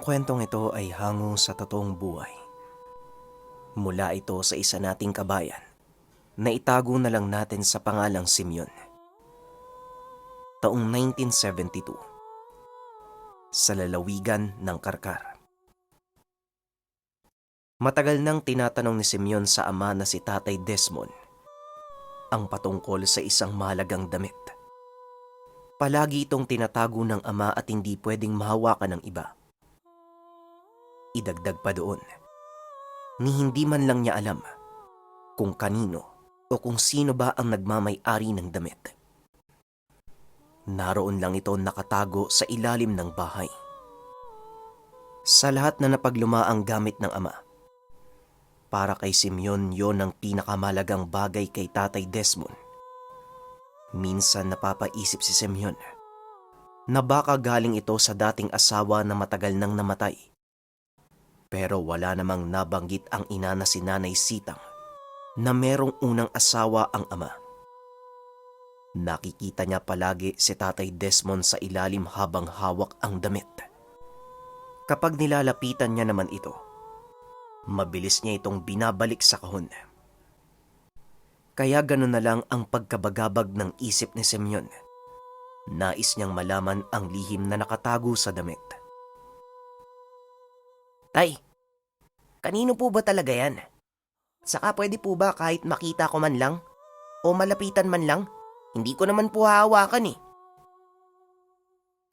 kwentong ito ay hango sa totoong buhay. Mula ito sa isa nating kabayan na itago na lang natin sa pangalang Simeon. Taong 1972, sa lalawigan ng Karkar. Matagal nang tinatanong ni Simeon sa ama na si Tatay Desmond ang patungkol sa isang mahalagang damit. Palagi itong tinatago ng ama at hindi pwedeng mahawakan ng iba. Idagdag pa doon, ni hindi man lang niya alam kung kanino o kung sino ba ang nagmamay-ari ng damit. Naroon lang ito nakatago sa ilalim ng bahay. Sa lahat na napaglumaang gamit ng ama, para kay Simeon yon ang pinakamalagang bagay kay Tatay Desmond. Minsan napapaisip si Simeon na baka galing ito sa dating asawa na matagal nang namatay. Pero wala namang nabanggit ang ina na si Nanay Sitang na merong unang asawa ang ama. Nakikita niya palagi si Tatay Desmond sa ilalim habang hawak ang damit. Kapag nilalapitan niya naman ito, mabilis niya itong binabalik sa kahon. Kaya gano'n na lang ang pagkabagabag ng isip ni Simeon. Nais niyang malaman ang lihim na nakatago sa damit. Tay, kanino po ba talaga yan? Saka pwede po ba kahit makita ko man lang o malapitan man lang? Hindi ko naman po hahawakan eh.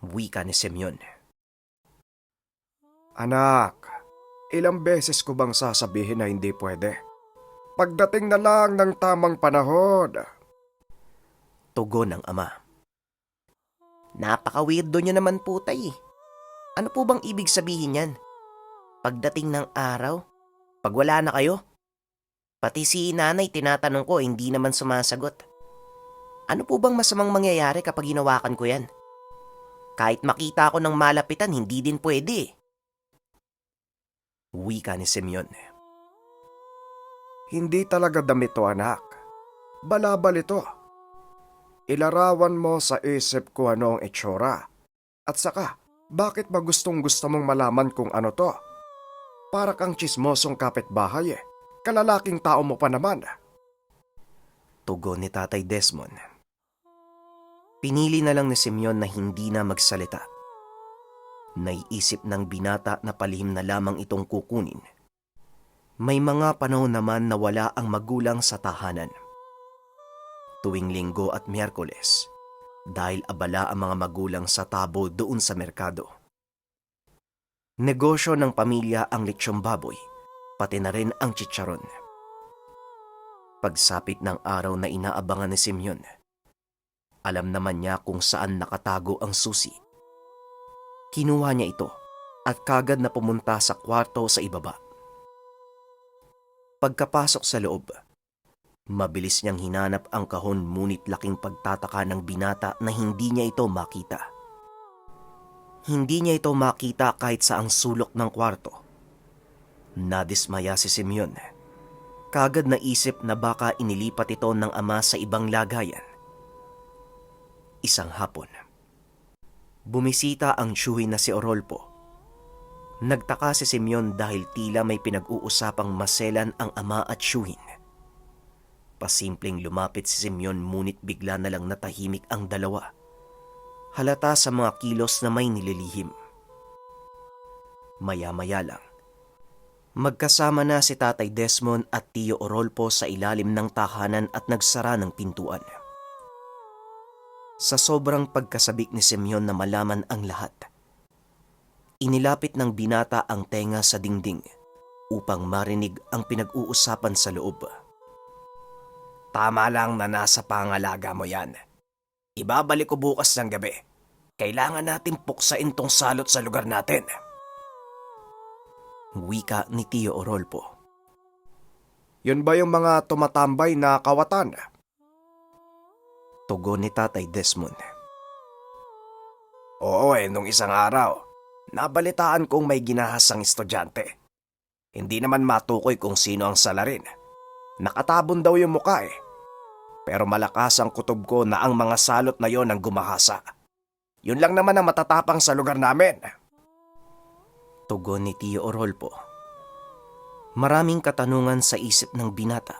Wika ni Simeon. Anak, ilang beses ko bang sasabihin na hindi pwede? Pagdating na lang ng tamang panahon. Tugon ng ama. Napaka-weirdo niyo naman po tay eh. Ano po bang ibig sabihin yan? Pagdating ng araw, pag wala na kayo, pati si nanay tinatanong ko hindi naman sumasagot. Ano po bang masamang mangyayari kapag hinawakan ko yan? Kahit makita ko ng malapitan, hindi din pwede. Wika ni Simeon. Hindi talaga damit to, anak. Balabal ito. Ilarawan mo sa isip ko ano ang itsura. At saka, bakit ba gustong gusto mong malaman kung ano to? Para kang tsismosong kapitbahay eh. Kalalaking tao mo pa naman. Tugon ni Tatay Desmond. Pinili na lang ni Simeon na hindi na magsalita. Naiisip ng binata na palihim na lamang itong kukunin. May mga panahon naman na wala ang magulang sa tahanan. Tuwing Linggo at Miyerkules, dahil abala ang mga magulang sa tabo doon sa merkado. Negosyo ng pamilya ang litsyong baboy, pati na rin ang chicharon. Pagsapit ng araw na inaabangan ni Simeon, alam naman niya kung saan nakatago ang susi. Kinuha niya ito at kagad na pumunta sa kwarto sa ibaba. Pagkapasok sa loob, mabilis niyang hinanap ang kahon ngunit laking pagtataka ng binata na hindi niya ito makita. Hindi niya ito makita kahit sa ang sulok ng kwarto. Nadismaya si Simeon. Kagad naisip na baka inilipat ito ng ama sa ibang lagayan. Isang hapon, bumisita ang tiyuhin na si Orolpo. Nagtaka si Simeon dahil tila may pinag-uusapang maselan ang ama at tiyuhin. Pasimpleng lumapit si Simeon ngunit bigla na lang natahimik ang dalawa. Halata sa mga kilos na may nililihim. Maya-maya lang, magkasama na si Tatay Desmond at Tiyo Orolpo sa ilalim ng tahanan at nagsara ng pintuan. Sa sobrang pagkasabik ni Simeon na malaman ang lahat, inilapit ng binata ang tenga sa dingding upang marinig ang pinag-uusapan sa loob. Tama lang na nasa pangalaga mo yan. Ibabalik ko bukas ng gabi. Kailangan natin puksain tong salot sa lugar natin. Wika ni Tiyo Orolpo. Yun ba yung mga tumatambay na kawatan? Tugon ni Tatay Desmond. Oo nung isang araw, nabalitaan kong may ginahasang estudyante. Hindi naman matukoy kung sino ang salarin. Nakatabon daw yung muka eh. Pero malakas ang kutob ko na ang mga salot na yon ang gumahasa. Yun lang naman ang matatapang sa lugar namin. Tugon ni Tio Orolpo. Maraming katanungan sa isip ng binata.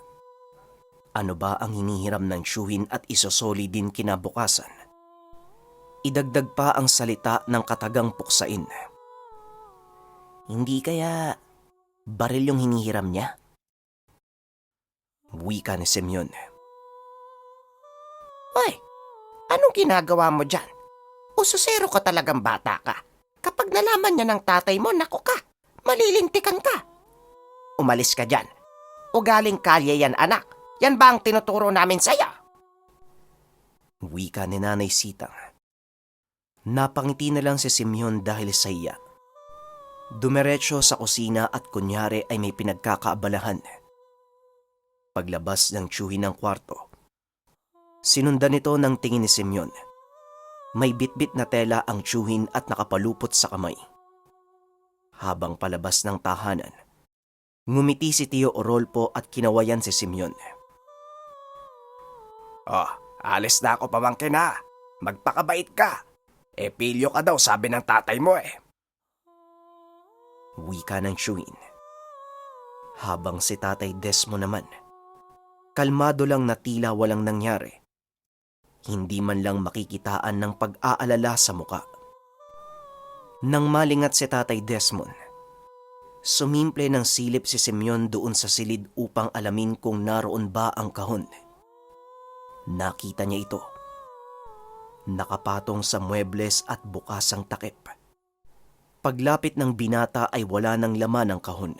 Ano ba ang hinihiram ng tiyuhin at isosoli din kinabukasan? Idagdag pa ang salita ng katagang puksain. Hindi kaya baril yung hinihiram niya? Wika ni Simeon. Hoy, anong ginagawa mo dyan? Usosero ka talagang bata ka. Kapag nalaman niya ng tatay mo, naku ka, malilintikan ka. Umalis ka dyan. Ugaling kalye yan, anak. Yan ba ang tinuturo namin sa'yo? Wika ni Nanay Sitang. Napangiti na lang si Simeon dahil sa iya. Dumiretso sa kusina at kunyari ay may pinagkakaabalahan. Paglabas ng tiyuhin ng kwarto, sinundan nito ng tingin ni Simeon. May bitbit na tela ang tiyuhin at nakapalupot sa kamay. Habang palabas ng tahanan, ngumiti si Tio Orolpo at kinawayan si Simeon. Oh, alis na ako pamangkin ha. Magpakabait ka. Pilyo ka daw sabi ng tatay mo eh. Wika ng tiyuhin. Habang si Tatay Desmo naman, kalmado lang na tila walang nangyari. Hindi man lang makikitaan ng pag-aalala sa muka. Nang malingat si Tatay Desmond, sumimple ng silip si Simeon doon sa silid upang alamin kung naroon ba ang kahon. Nakita niya ito. Nakapatong sa muebles at bukas ang takip. Paglapit ng binata ay wala ng laman ang kahon.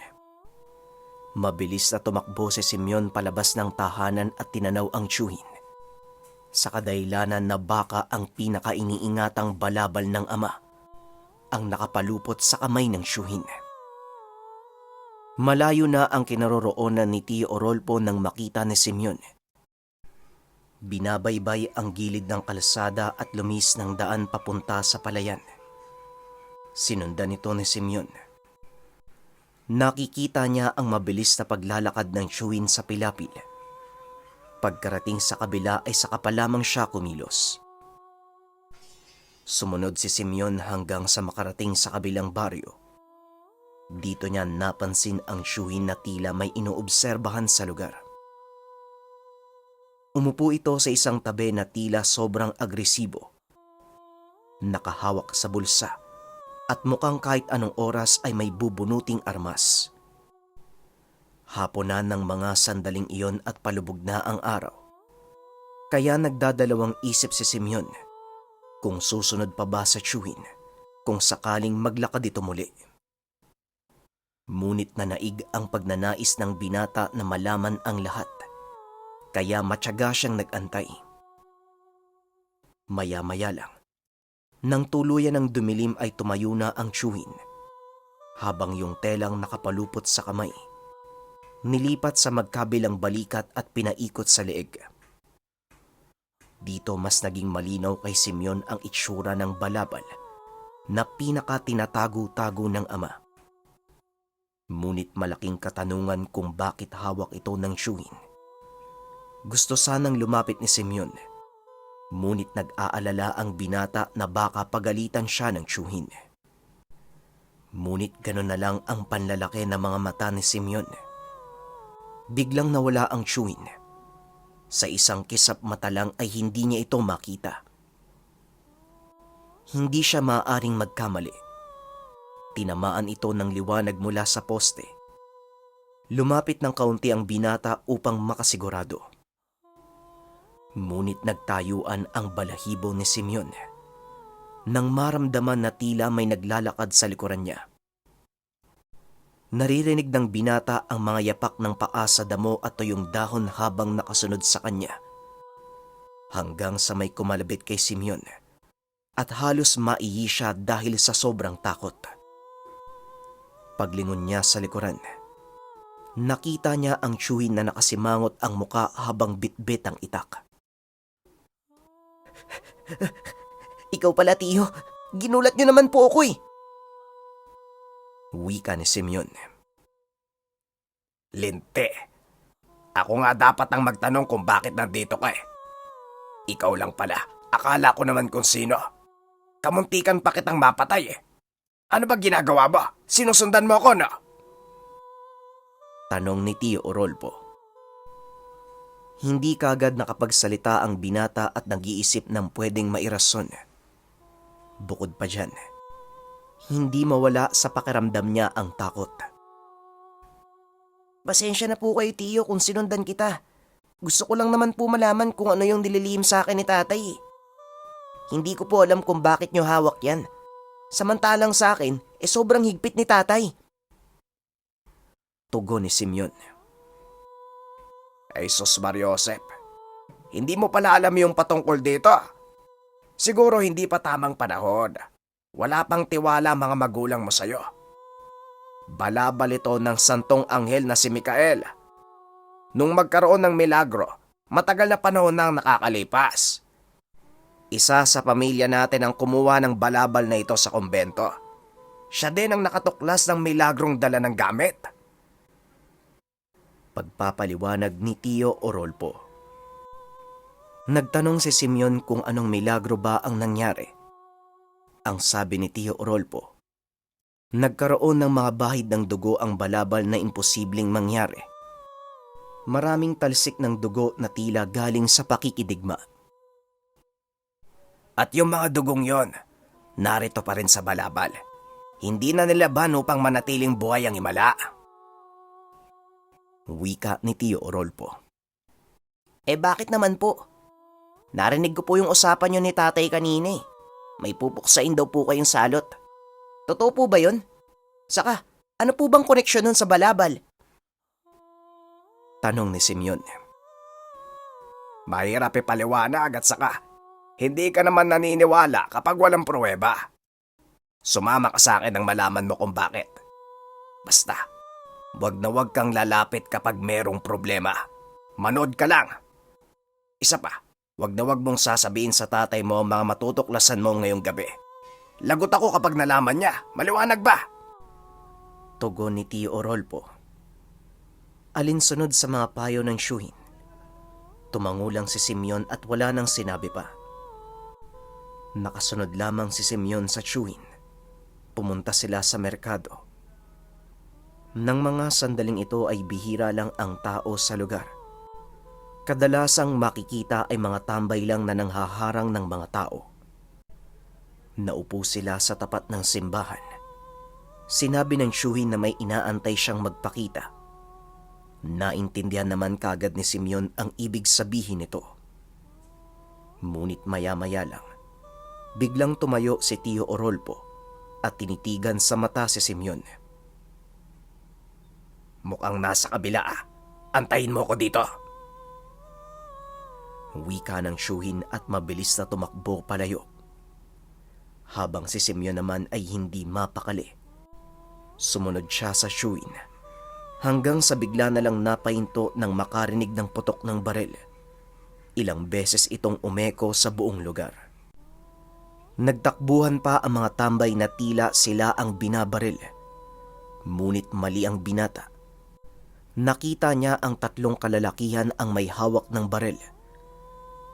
Mabilis na tumakbo si Simeon palabas ng tahanan at tinanaw ang tiyuhin. Sa kadailanan na baka ang pinakainiingatang balabal ng ama ang nakapalupot sa kamay ng tiyuhin. Malayo na ang kinaroroonan ni Tio Orolpo nang makita ni Simeon. Binabaybay ang gilid ng kalsada at lumis ng daan papunta sa palayan. Sinundan ito ni Simeon. Nakikita niya ang mabilis na paglalakad ng tiyuhin sa pilapil. Pagkarating sa kabila ay saka pa lamang siya kumilos. Sumunod si Simeon hanggang sa makarating sa kabilang baryo. Dito niya napansin ang tiyuhin na tila may inoobserbahan sa lugar. Umupo ito sa isang tabi na tila sobrang agresibo. Nakahawak sa bulsa at mukhang kahit anong oras ay may bubunuting armas. Hapon na ng mga sandaling iyon at palubog na ang araw. Kaya nagdadalawang isip si Simeon kung susunod pa ba sa tiyuhin kung sakaling maglakad ito muli. Ngunit nanaig ang pagnanais ng binata na malaman ang lahat, kaya matyaga siyang nag-antay. Maya-maya lang, nang tuluyan ng dumilim ay tumayo na ang tiyuhin, habang yung telang nakapalupot sa kamay, nilipat sa magkabilang balikat at pinaikot sa leeg. Dito mas naging malinaw kay Simeon ang itsura ng balabal na pinaka-tinatago-tago ng ama. Ngunit malaking katanungan kung bakit hawak ito ng tiyuhin. Gusto sanang lumapit ni Simeon, ngunit nag-aalala ang binata na baka pagalitan siya ng tiyuhin. Ngunit gano'n na lang ang panlalaki ng mga mata ni Simeon. Biglang nawala ang tiyuhin. Sa isang kisap mata lang ay hindi niya ito makita. Hindi siya maaaring magkamali. Tinamaan ito ng liwanag mula sa poste. Lumapit ng kaunti ang binata upang makasigurado. Ngunit nagtayuan ang balahibo ni Simeon nang maramdaman na tila may naglalakad sa likuran niya. Naririnig ng binata ang mga yapak ng paa sa damo at tuyong dahon habang nakasunod sa kanya. Hanggang sa may kumalabit kay Simeon at halos maiyi siya dahil sa sobrang takot. Paglingon niya sa likuran, nakita niya ang tiyuhin na nakasimangot ang muka habang bitbit ang itak. Ikaw pala, Tiyo. Ginulat niyo naman po ako eh. Wika ni Simeon. Linte. Ako nga dapat ang magtanong kung bakit nandito ka eh. Ikaw lang pala. Akala ko naman kung sino. Kamuntikan pa kitang mapatay eh. Ano ba ginagawa mo? Sinusundan mo ako, no? Tanong ni Tio Orolpo. Hindi kagad nakapagsalita ang binata at nag-iisip ng pwedeng mairason. Bukod pa dyan, hindi mawala sa pakiramdam niya ang takot. Pasensya na po kayo, Tio, kung sinundan kita. Gusto ko lang naman po malaman kung ano yung nililihim sa akin ni tatay. Hindi ko po alam kung bakit nyo hawak yan. Samantalang sa akin, sobrang higpit ni tatay. Tugon ni Simeon. Ay sus Mariosep, hindi mo pala alam yung patungkol dito. Siguro hindi pa tamang panahon. Wala pang tiwala mga magulang mo sa'yo. Balabal ito ng santong anghel na si Mikael. Nung magkaroon ng milagro, matagal na panahon nang nakakalipas. Isa sa pamilya natin ang kumuha ng balabal na ito sa kumbento. Siya din ang nakatuklas ng milagrong dala ng gamit. Pagpapaliwanag ni Tio Orolpo. Nagtanong si Simeon kung anong milagro ba ang nangyari. Ang sabi ni Tio Orolpo, nagkaroon ng mga bahid ng dugo ang balabal na imposibleng mangyari. Maraming talsik ng dugo na tila galing sa pakikidigma. At yung mga dugong yon, narito pa rin sa balabal. Hindi na nilaban upang manatiling buhay ang himala. Wika ni Tio Orolpo. Bakit naman po? Narinig ko po yung usapan nyo ni tatay kanina eh. May pupuksain daw po kayong salot. Totoo po ba yun? Saka, ano po bang koneksyon nun sa balabal? Tanong ni Simeon. Mahirap ipaliwanag at saka, hindi ka naman naniniwala kapag walang pruweba. Sumama ka sa akin nang malaman mo kung bakit. Basta, wag na wag kang lalapit kapag merong problema. Manood ka lang. Isa pa, wag na wag mong sasabihin sa tatay mo ang mga matutuklasan mo ngayong gabi. Lagot ako kapag nalaman niya. Maliwanag ba? Tugon ni Tio Orolpo. Alinsunod sa mga payo ng Shuhin. Tumangulang si Simeon at wala nang sinabi pa. Nakasunod lamang si Simeon sa Shuhin. Pumunta sila sa merkado. Nang mga sandaling ito ay bihira lang ang tao sa lugar. Kadalasang makikita ay mga tambay lang na nanghaharang ng mga tao. Naupo sila sa tapat ng simbahan. Sinabi ng Shuhin na may inaantay siyang magpakita. Naintindihan naman kagad ni Simeon ang ibig sabihin nito. Ngunit maya-maya lang, biglang tumayo si Tio Orolpo at tinitigan sa mata si Simeon. Mukhang nasa kabila ah. Antayin mo ko dito. Wika ng Shuhin at mabilis na tumakbo palayo. Habang si Simeon naman ay hindi mapakali. Sumunod siya sa Shuhin hanggang sa bigla na lang napahinto nang makarinig ng putok ng baril. Ilang beses itong umeko sa buong lugar. Nagtakbuhan pa ang mga tambay na tila sila ang binabaril. Ngunit mali ang binata. Nakita niya ang tatlong kalalakihan ang may hawak ng baril.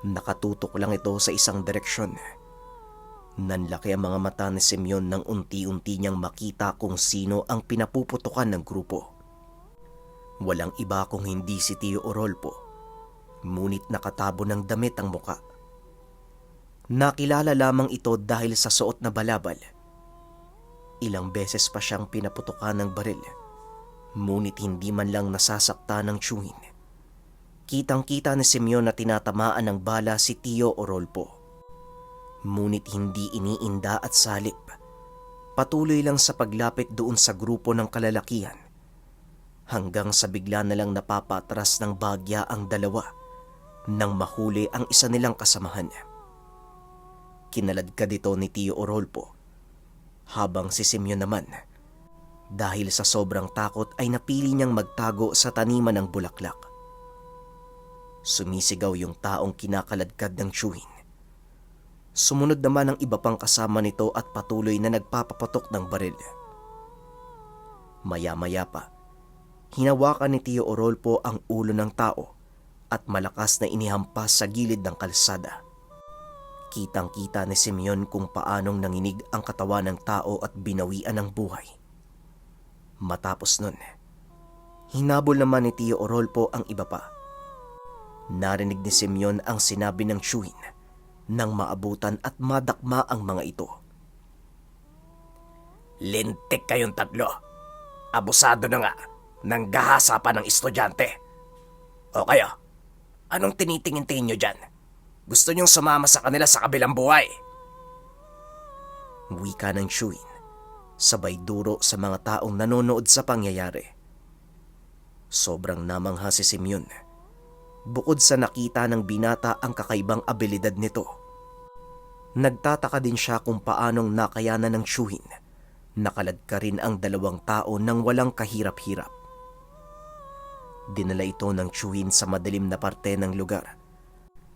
Nakatutok lang ito sa isang direksyon. Nanlaki ang mga mata ni Simeon nang unti-unti niyang makita kung sino ang pinapuputukan ng grupo. Walang iba kung hindi si Tio Orolpo, ngunit nakatabo ng damit ang muka. Nakilala lamang ito dahil sa suot na balabal. Ilang beses pa siyang pinaputukan ng baril, ngunit hindi man lang nasasakta ng Shuhin. Kitang-kita ni Simeon na tinatamaan ng bala si Tio Orolpo. Ngunit hindi iniinda at salip. Patuloy lang sa paglapit doon sa grupo ng kalalakihan. Hanggang sa bigla na lang napapatras ng bagya ang dalawa nang mahuli ang isa nilang kasamahan. Kinaladkad ito ni Tio Orolpo. Habang si Simeon naman, dahil sa sobrang takot ay napili niyang magtago sa taniman ng bulaklak. Sumisigaw yung taong kinakaladkad ng Shuhin. Sumunod naman ang iba pang kasama nito at patuloy na nagpapapatok ng baril. Maya-maya pa, hinawakan ni Tio Orolpo ang ulo ng tao at malakas na inihampas sa gilid ng kalsada. Kitang-kita ni Simeon kung paanong nanginig ang katawan ng tao at binawian ng buhay. Matapos nun, hinabol naman ni Tio Orolpo ang iba pa. Narinig ni Simeon ang sinabi ng tiyuhin nang maabutan at madakma ang mga ito. Lintik kayong tatlo. Abusado na nga. Nanggahasa pa ng estudyante. O kayo, anong tinitingin-tingin nyo dyan? Gusto nyong sumama sa kanila sa kabilang buhay? Wika ng tiyuhin, sabay duro sa mga taong nanonood sa pangyayari. Sobrang namangha si Simeon. Bukod sa nakita ng binata ang kakaibang abilidad nito, nagtataka din siya kung paanong nakayanan ng tiyuhin nakaladka rin ang 2 tao nang walang kahirap-hirap. Dinala ito ng tiyuhin sa madilim na parte ng lugar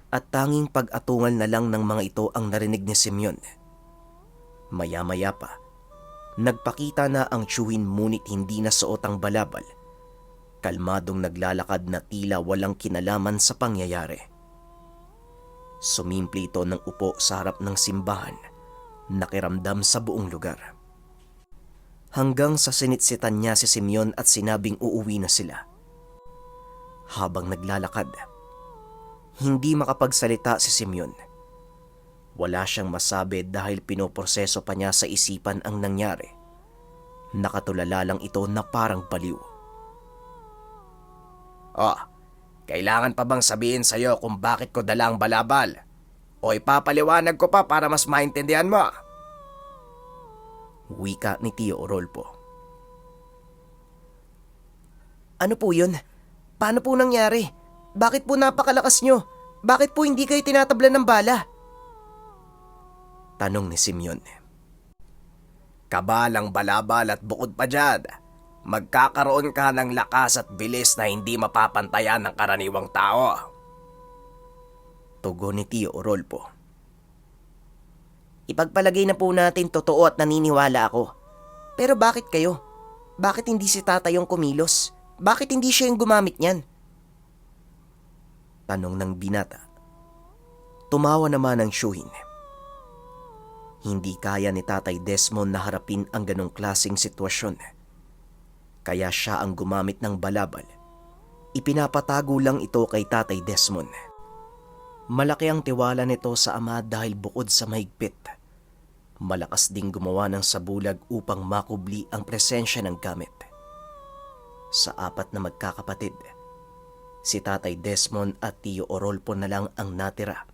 at tanging pag-atungal na lang ng mga ito ang narinig ni Simeon. Maya-maya pa, nagpakita na ang tiyuhin ngunit hindi na suot ang balabal. Kalmadong naglalakad na tila walang kinalaman sa pangyayari. Sumimpli ito ng upo sa harap ng simbahan, nakiramdam sa buong lugar. Hanggang sa sinitsitan niya si Simeon at sinabing uuwi na sila. Habang naglalakad, hindi makapagsalita si Simeon. Wala siyang masabi dahil pinoproseso pa niya sa isipan ang nangyari. Nakatulala lang ito na parang baliw. Kailangan pa bang sabihin sa'yo kung bakit ko dala ang balabal? O ipapaliwanag ko pa para mas maintindihan mo? Wika ni Tio Orolpo. Ano po yun? Paano po nangyari? Bakit po napakalakas nyo? Bakit po hindi kayo tinatablan ng bala? Tanong ni Simeon. Kabalang balabal at bukod pa dyan, magkakaroon ka ng lakas at bilis na hindi mapapantayan ng karaniwang tao. Tugon ni Tio Orolpo. Ipagpalagay na po natin totoo at naniniwala ako. Pero bakit kayo? Bakit hindi si tatay yung kumilos? Bakit hindi siya yung gumamit niyan? Tanong ng binata. Tumawa naman ang tiyuhin. Hindi kaya ni Tatay Desmond na harapin ang ganong klaseng sitwasyon. Kaya siya ang gumamit ng balabal. Ipinapatago lang ito kay Tatay Desmond. Malaki ang tiwala nito sa ama dahil bukod sa mahigpit, malakas ding gumawa ng sabulag upang makubli ang presensya ng gamit. Sa 4 na magkakapatid, si Tatay Desmond at Tio Orolpo na lang ang natira.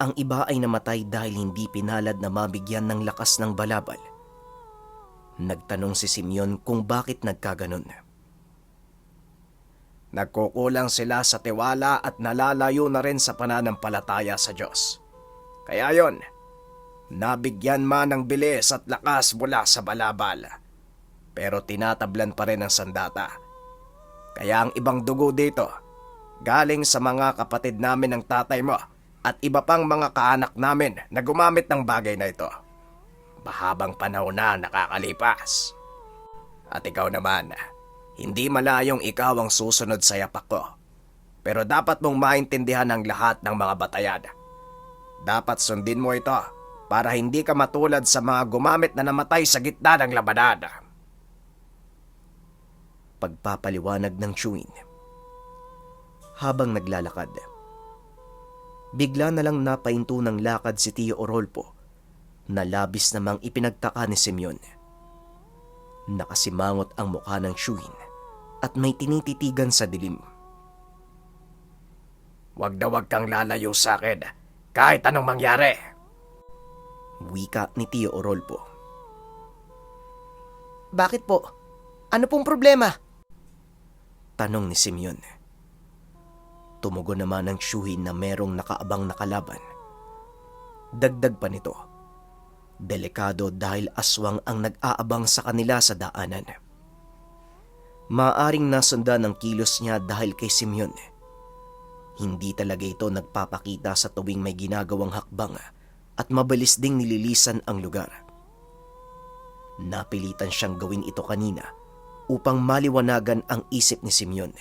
Ang iba ay namatay dahil hindi pinalad na mabigyan ng lakas ng balabal. Nagtanong si Simeon kung bakit nagkaganon. Nagkukulang sila sa tiwala at nalalayo na rin sa pananampalataya sa Diyos. Kaya yon, nabigyan man ng bilis at lakas mula sa balabal, pero tinatablan pa rin ng sandata. Kaya ang ibang dugo dito, galing sa mga kapatid namin ng tatay mo at iba pang mga kaanak namin na gumamit ng bagay na ito. Mahabang panahon na nakakalipas. At ikaw naman, hindi malayong ikaw ang susunod sa yapak ko. Pero dapat mong maintindihan ang lahat ng mga batayan. Dapat sundin mo ito para hindi ka matulad sa mga gumamit na namatay sa gitna ng labanan. Pagpapaliwanag ng tiyuhin. Habang naglalakad, bigla na lang napahinto ng lakad si Tio Orolpo na labis namang ipinagtaka ni Simeon. Nakasimangot ang mukha ng tiyuhin at may tinititigan sa dilim. Wag na wag kang lalayo sa akin kahit anong mangyari. Wika ni Tio Orolpo. Bakit po? Ano pong problema? Tanong ni Simeon. Tumugon naman ang tiyuhin na merong nakaabang na kalaban. Dagdag pa nito, delikado dahil aswang ang nag-aabang sa kanila sa daanan. Maaring nasundan ang kilos niya dahil kay Simeon. Hindi talaga ito nagpapakita sa tuwing may ginagawang hakbang at mabilis ding nililisan ang lugar. Napilitan siyang gawin ito kanina upang maliwanagan ang isip ni Simeon.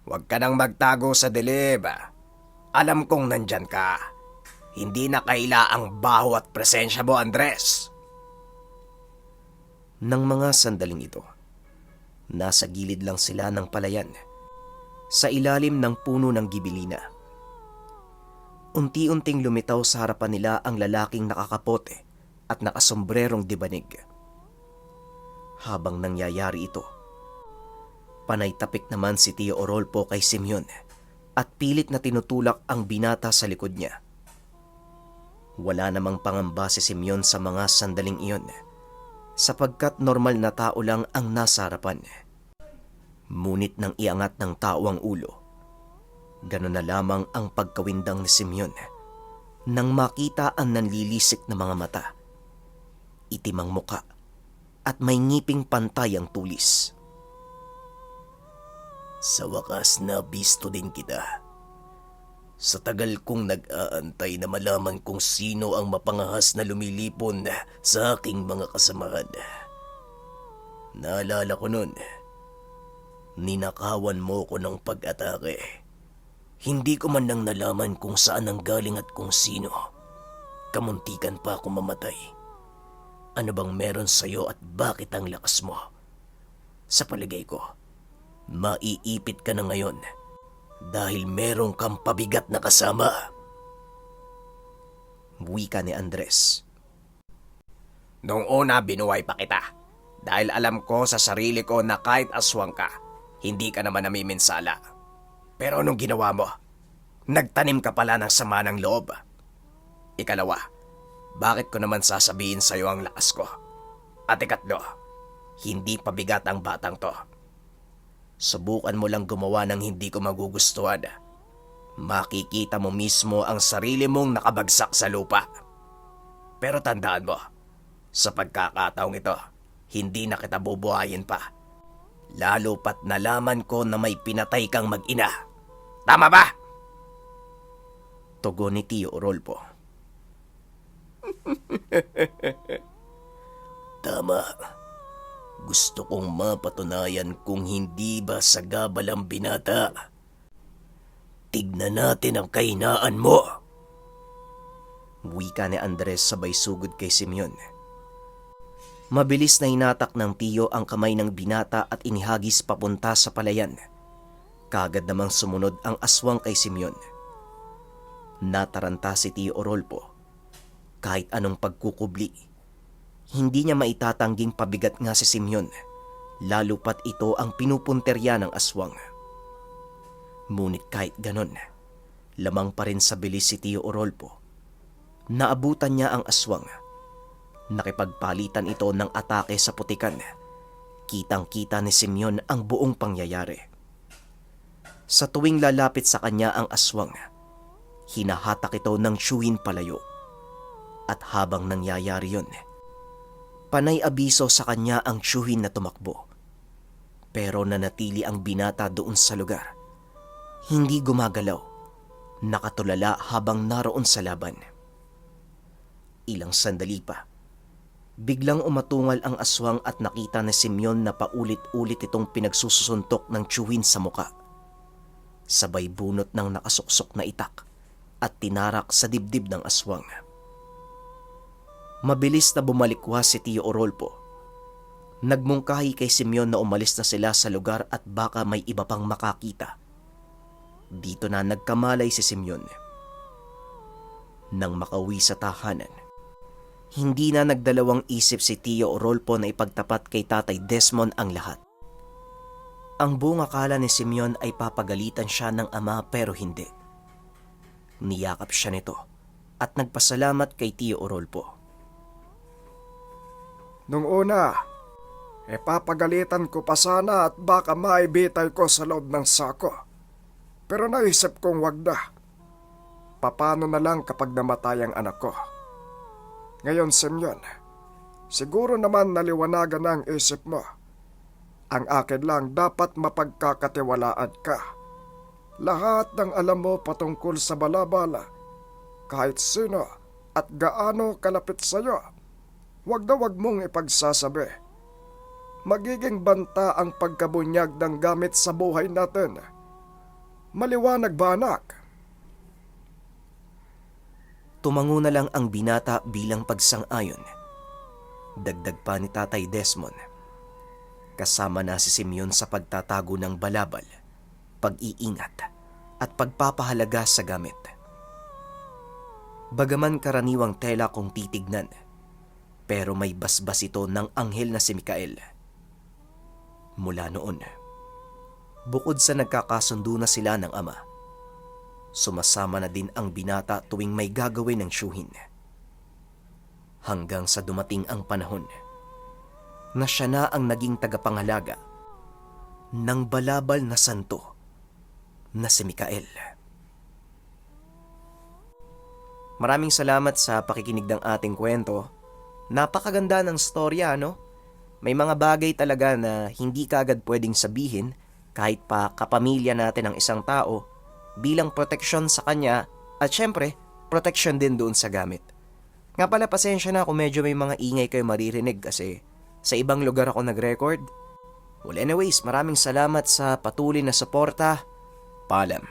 Huwag ka nang magtago sa dilim. Alam kong nandyan ka. Hindi na kaila ang baho at presensya mo, Andres. Nang mga sandaling ito, nasa gilid lang sila ng palayan, sa ilalim ng puno ng gibilina. Unti-unting lumitaw sa harapan nila ang lalaking nakakapote at nakasombrerong dibanig. Habang nangyayari ito, panay tapik naman si Tio Orolpo kay Simeon at pilit na tinutulak ang binata sa likod niya. Wala namang pangamba si Simeon sa mga sandaling iyon, sapagkat normal na tao lang ang nasa harapan. Ngunit nang iangat ng tao ang ulo, gano'n na lamang ang pagkawindang ni Simeon nang makita ang nanlilisik na mga mata, itim ang muka at may ngiping pantay ang tulis. Sa wakas na bisto din kita. Sa tagal kong nag-aantay na malaman kung sino ang mapangahas na lumilipon sa aking mga kasamahan. Naalala ko nun, ninakawan mo ko ng pag-atake. Hindi ko man lang nalaman kung saan ang galing at kung sino. Kamuntikan pa ako mamatay. Ano bang meron sa'yo at bakit ang lakas mo? Sa palagay ko, maiipit ka na ngayon dahil merong kang pabigat na kasama. Wika ni Andres. Noong una binuhay pa kita dahil alam ko sa sarili ko na kahit aswang ka, hindi ka naman namiminsala. Pero anong ginawa mo? Nagtanim ka pala ng sama ng loob. Ikalawa, bakit ko naman sasabihin sa'yo ang lakas ko? At ikatlo, hindi pabigat ang batang to. Subukan mo lang gumawa ng hindi ko magugustuhan. Makikita mo mismo ang sarili mong nakabagsak sa lupa. Pero tandaan mo, sa pagkakataong ito, hindi na kita bubuhayin pa. Lalo pat nalaman ko na may pinatay kang mag-ina. Tama ba? Tugon ni Tio Orolpo. Tama. Gusto kong mapatunayan kung hindi ba sagabal ang binata. Tignan natin ang kahinaan mo. Wika ni Andres sabay sugod kay Simeon. Mabilis na hinatak ng tiyo ang kamay ng binata at inihagis papunta sa palayan. Kagad namang sumunod ang aswang kay Simeon. Nataranta si Tio Orolpo. Kahit anong pagkukubli, hindi niya maitatangging pabigat nga si Simeon, lalo pat ito ang pinupunterya ng aswang. Ngunit kahit ganon, lamang pa rin sa bilis si Tio Orolpo. Naabutan niya ang aswang. Nakipagpalitan ito ng atake sa putikan. Kitang-kita ni Simeon ang buong pangyayari. Sa tuwing lalapit sa kanya ang aswang, hinahatak ito ng tiyuhin palayo. At habang nangyayari yun, panay abiso sa kanya ang tiyuhin na tumakbo. Pero nanatili ang binata doon sa lugar. Hindi gumagalaw, nakatulala habang naroon sa laban. Ilang sandali pa, biglang umatungal ang aswang at nakita ni Simeon na paulit-ulit itong pinagsusuntok ng tiyuhin sa muka. Sabay bunot ng nakasuksok na itak at tinarak sa dibdib ng aswang. Mabilis na bumalikwas si Tio Orolpo. Nagmungkahi kay Simeon na umalis na sila sa lugar at baka may iba pang makakita. Dito na nagkamalay si Simeon. Nang makauwi sa tahanan, hindi na nagdalawang isip si Tio Orolpo na ipagtapat kay Tatay Desmond ang lahat. Ang buong akala ni Simeon ay papagalitan siya ng ama pero hindi. Niyakap siya nito at nagpasalamat kay Tio Orolpo. Nung una, papagalitan ko pa sana at baka maibitay ko sa loob ng sako. Pero naisip kong wag na. Paano na lang kapag namatay ang anak ko? Ngayon, Simeon, siguro naman naliwanagan na ang isip mo. Ang akin lang dapat mapagkakatiwalaan ka. Lahat ng alam mo patungkol sa balabala, kahit sino at gaano kalapit sa'yo, wag na wag mong ipagsasabi. Magiging banta ang pagkabunyag ng gamit sa buhay natin. Maliwanag ba, anak? Tumango na lang ang binata bilang pagsang-ayon. Dagdag pa ni Tatay Desmond, kasama na si Simeon sa pagtatago ng balabal, pag-iingat at pagpapahalaga sa gamit. Bagaman karaniwang tela kung titignan, pero may basbas ito ng anghel na si Mikael. Mula noon, bukod sa nagkakasundo na sila ng ama, sumasama na din ang binata tuwing may gagawin ng syuhin. Hanggang sa dumating ang panahon na siya na ang naging tagapangalaga ng balabal na santo na si Mikael. Maraming salamat sa pakikinig ng ating kwento. Napakaganda ng storya, no? May mga bagay talaga na hindi kaagad pwedeng sabihin kahit pa kapamilya natin ang isang tao bilang proteksyon sa kanya at syempre, proteksyon din doon sa gamit. Nga pala, pasensya na kung medyo may mga ingay kayo maririnig kasi sa ibang lugar ako nag-record. Well anyways, maraming salamat sa patuloy na suporta. Paalam.